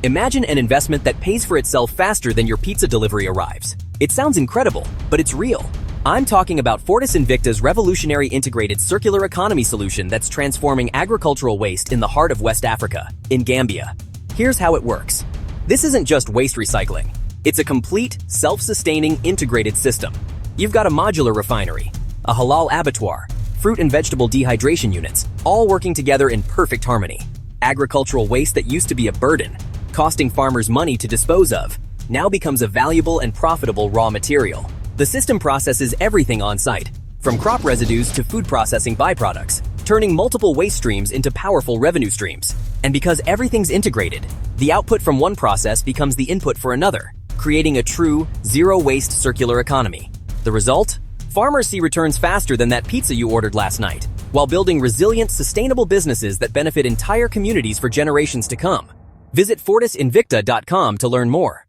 Imagine an investment that pays for itself faster than your pizza delivery arrives. It sounds incredible, but it's real. I'm talking about Fortis Invicta's revolutionary integrated circular economy solution that's transforming agricultural waste in the heart of West Africa, in Gambia. Here's how it works. This isn't just waste recycling. It's a complete, self-sustaining, integrated system. You've got a modular refinery, a halal abattoir, fruit and vegetable dehydration units, all working together in perfect harmony. Agricultural waste that used to be a burden, costing farmers money to dispose of, now becomes a valuable and profitable raw material. The system processes everything on site, from crop residues to food processing byproducts, turning multiple waste streams into powerful revenue streams. And because everything's integrated, the output from one process becomes the input for another, creating a true, zero-waste circular economy. The result? Farmers see returns faster than that pizza you ordered last night, while building resilient, sustainable businesses that benefit entire communities for generations to come. Visit fortisinvicta.com to learn more.